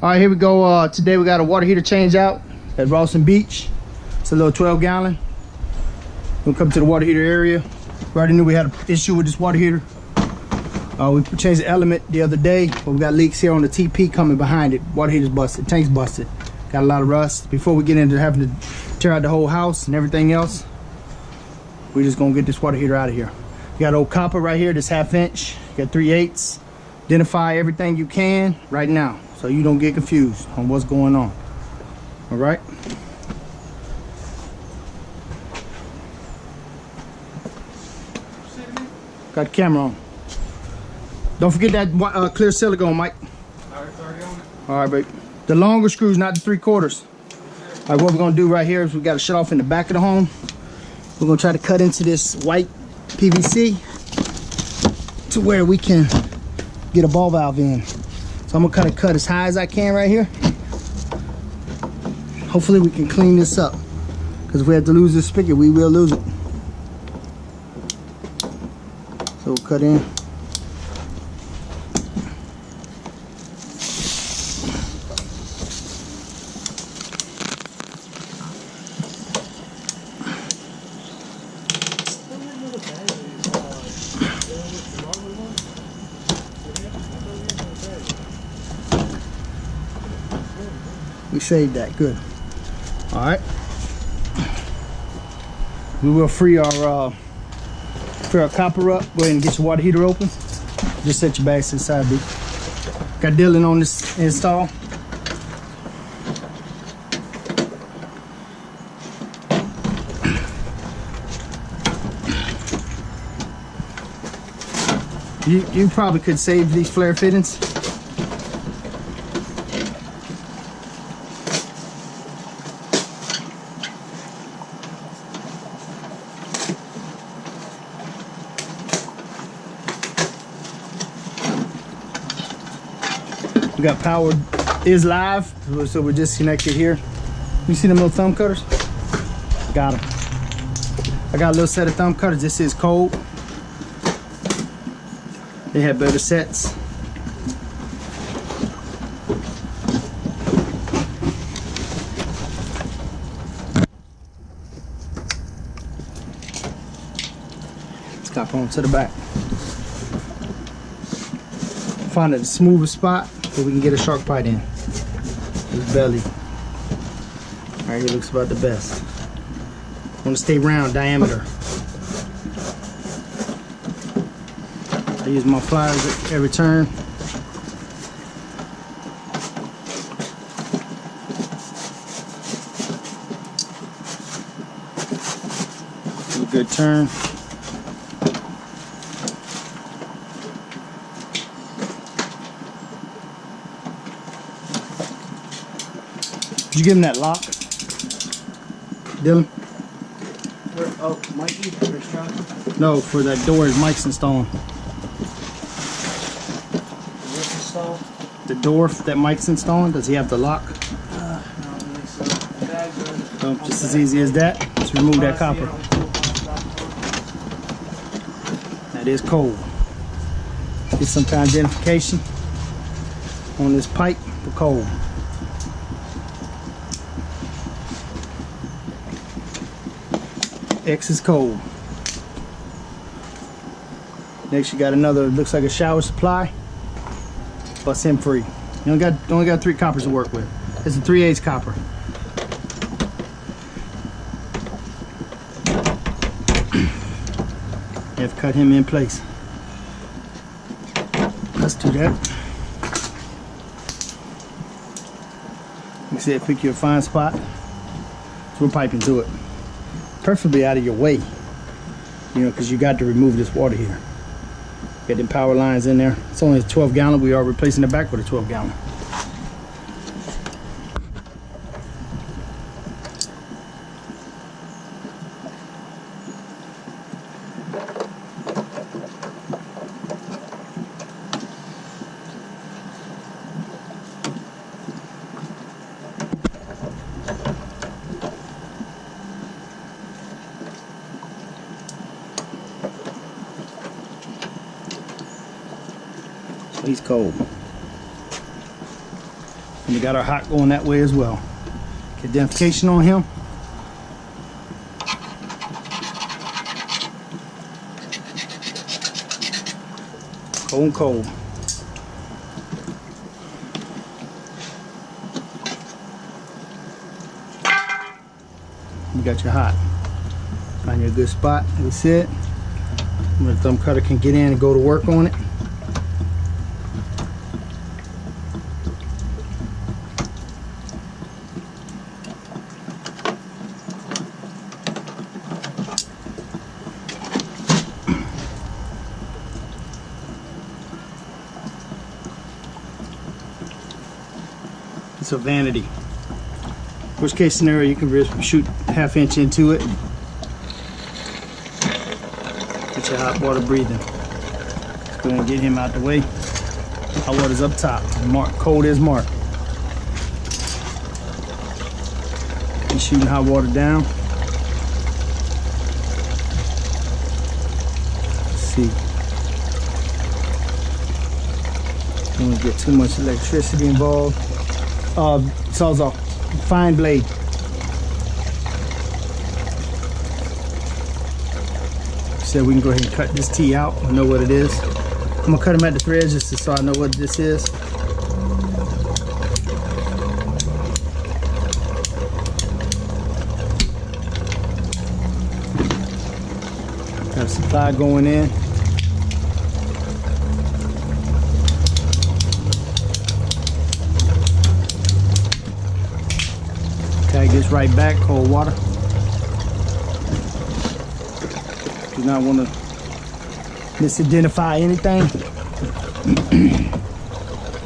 All right, here we go. Today we got a water heater change out at Rawson Beach. It's a little 12-gallon. We'll come to the water heater area. We already knew we had an issue with this water heater. We changed the element the other day, but we got leaks here on the TP coming behind it. Water heater's busted, tank's busted. Got a lot of rust. Before we get into having to tear out the whole house and everything else, we're just gonna get this water heater out of here. You got old copper right here, this 1/2 inch. You got 3/8. Identify everything you can right now, so you don't get confused on what's going on. All right. Got the camera on. Don't forget that clear silicone, Mike. All right, it's already on it. All right, babe. The longer screws, not the 3/4. All right, what we're gonna do right here is we got to shut off in the back of the home. We're gonna try to cut into this white PVC to where we can get a ball valve in. So I'm gonna kind of cut as high as I can right here. Hopefully we can clean this up, because if we have to lose this spigot, we will lose it. So we'll cut in. We saved that, good. All right. We will free our copper up. Go ahead and get your water heater open. Just set your bags to the side, B. Got Dylan on this install. You probably could save these flare fittings. We got power is live, so we're disconnected here. You see them little thumb cutters? Got them. I got a little set of thumb cutters. This is cold. They have better sets. Let's cop on to the back. Find the smoothest spot so we can get a shark bite in. His belly. Alright, he looks about the best. Want to stay round diameter. I use my pliers at every turn. A good turn. Did you give him that lock, Dylan? Oh, Mikey, for his truck? No, for that door Mike's installing. What's installed? The door that Mike's installing, does he have the lock? No, I don't think so. Bags are Oh, just as easy as that. Let's remove that copper. That is cold. Get some kind of identification on this pipe for cold. X is cold. Next you got another, looks like a shower supply. Bust him free. You only got 3 coppers to work with. It's a 3/8 copper. You have to cut him in place. Let's do that. You see, pick you a fine spot. So we're piping to it. Preferably out of your way, you know, because you got to remove this water heater. Got them power lines in there. It's only a 12-gallon. We are replacing the back with a 12-gallon. He's cold. And we got our hot going that way as well. Get identification on him. Cold and cold. You got your hot. Find you a good spot. That's it. The thumb cutter can get in and go to work on it. It's a vanity. Worst case scenario, you can just shoot ½ inch into it. Get your hot water breathing. Go ahead and get him out the way. Hot water's up top. Mark, cold is marked. He's shooting hot water down. Let's see. Don't want to get too much electricity involved. Sawzall, fine blade. So we can go ahead and cut this tee out. I know what it is. I'm gonna cut them at the threads just so I know what this is. Got supply going in. Okay, gets right back, cold water. Do not want to misidentify anything.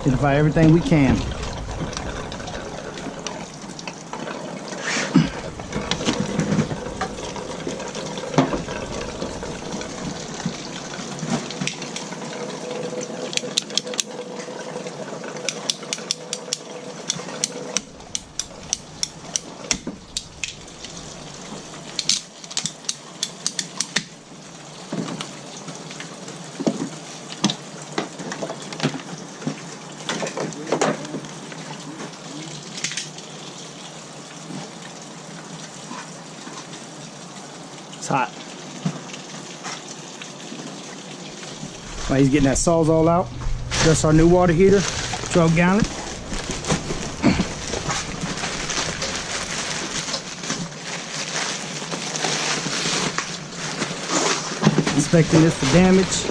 Identify everything we can. It's hot. While he's getting that Sawzall out, that's our new water heater, 12 gallon. Inspecting this for damage.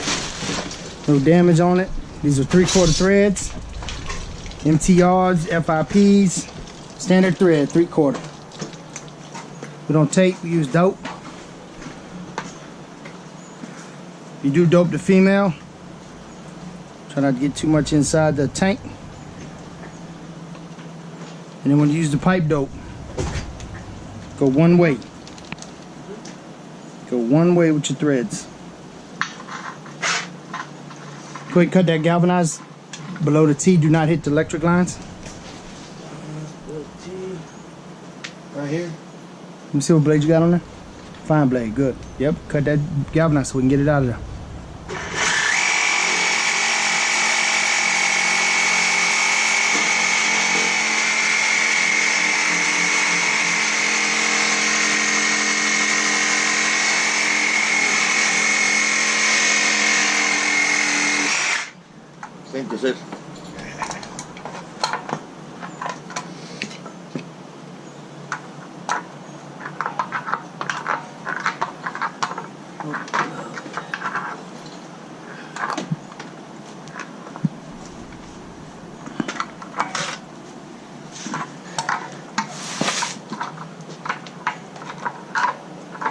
No damage on it. These are 3/4 threads. MTRs, FIPs, standard thread, 3/4. We don't tape, we use dope. You do dope the female. Try not to get too much inside the tank. And then when you use the pipe dope, go one way. Go one way with your threads. Go ahead and cut that galvanized below the T. Do not hit the electric lines. Right here. Let me see what blade you got on there. Fine blade, good. Yep, cut that galvanized so we can get it out of there. Entonces,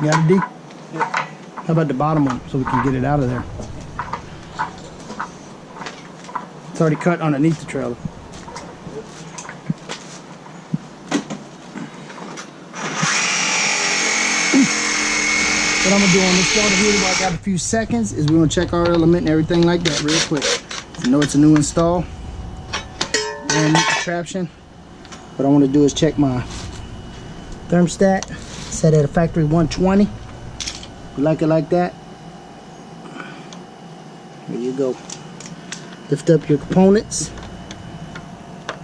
You got it, D? Yep. How about the bottom one so we can get it out of there? It's already cut underneath the trailer. What I'm gonna do on this water heater while I got a few seconds is we're gonna check our element and everything like that real quick. I know it's a new install. Brand new contraption. What I wanna do is check my thermostat. Set at a factory 120. We like it like that. There you go. Lift up your components.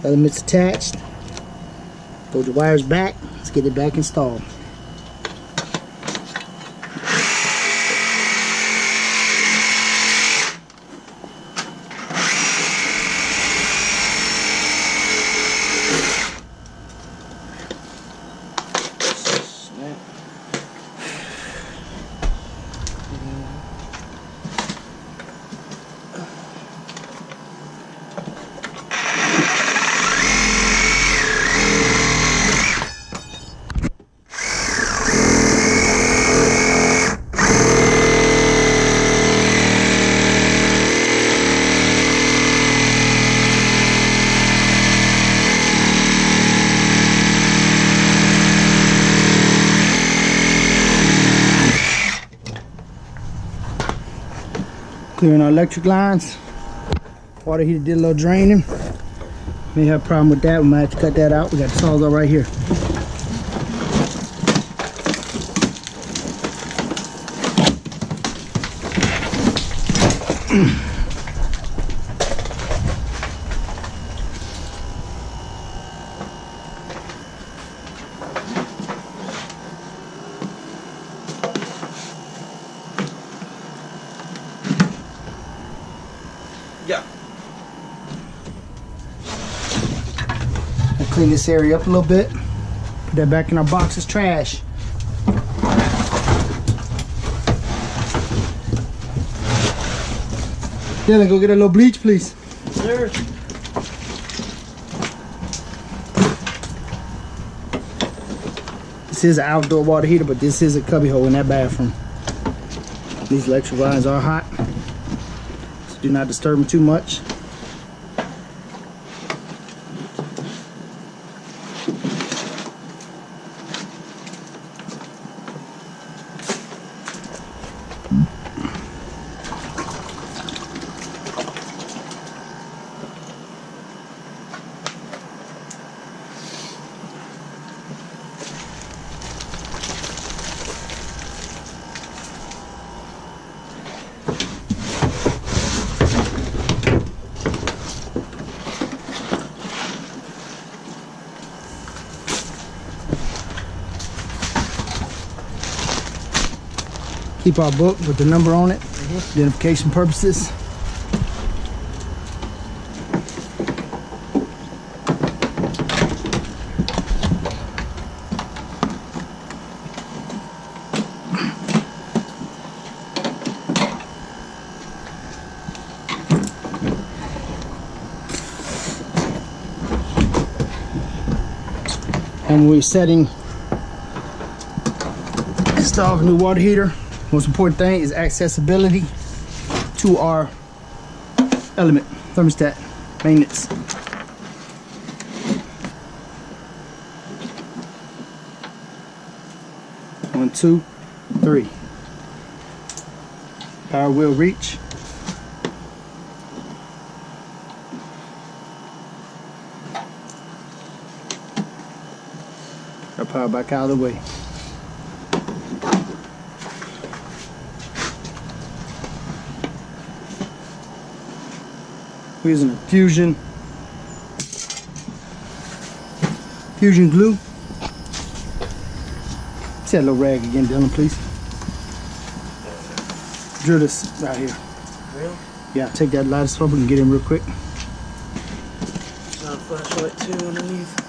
Elements attached. Throw the wires back. Let's get it back installed. Clearing our electric lines. Water heater did a little draining. May have a problem with that. We might have to cut that out. We got the Sawzall right here. Yeah. I'll clean this area up a little bit. Put that back in our box as trash. Dylan, go get a little bleach, please. Sir. This is an outdoor water heater, but this is a cubby hole in that bathroom. These electric lines are hot, so do not disturb them too much. Keep our book with the number on it, identification purposes. And we're setting, install a new water heater. Most important thing is accessibility to our element, thermostat, maintenance. One, two, three. Power will reach. Our power back out of the way. We're using a Fusion glue. See that little rag again, Dylan, please. Drill this right here. Real? Yeah, take that lighter slope and get in real quick. Got a flashlight too underneath.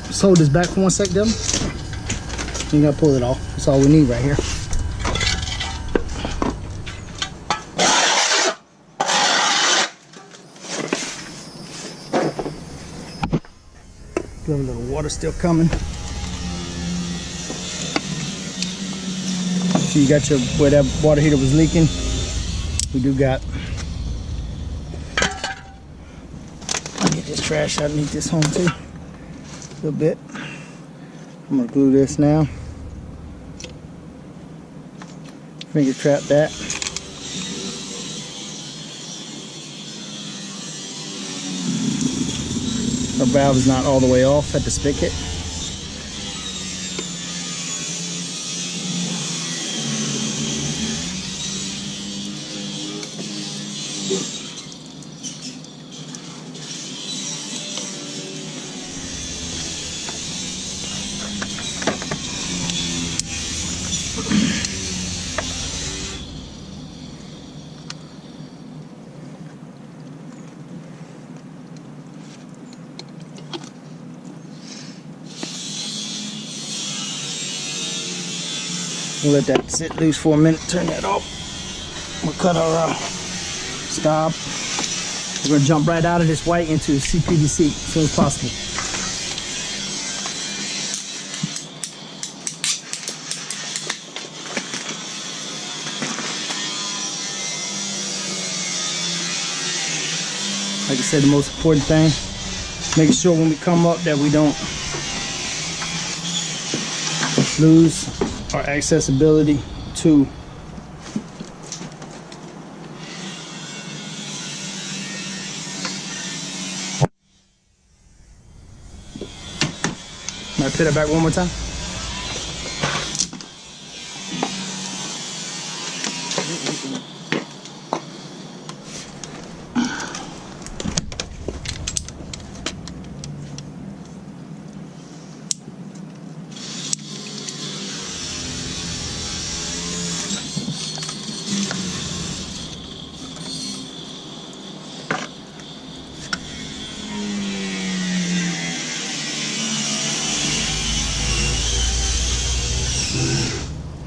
Just hold this back for 1 sec, Dylan. You gotta pull it off. That's all we need right here. Got a little water still coming. So you got your, where that water heater was leaking. We do got, I'll get this trash out underneath this home too. A little bit. I'm gonna glue this now. Finger trap that. Our valve is not all the way off at the spigot. We'll let that sit loose for a minute. Turn that off. We'll cut our stop. We're gonna jump right out of this white into CPVC as soon as possible. Like I said, the most important thing, making sure when we come up that we don't lose our accessibility to Might put it back one more time.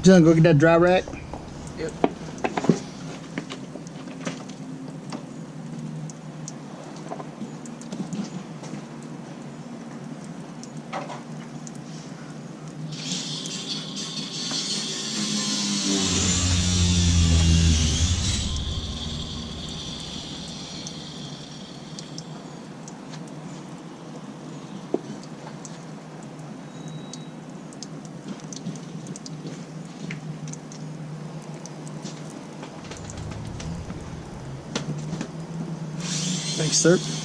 Just go get that dry rack. Yep. Thanks, sir.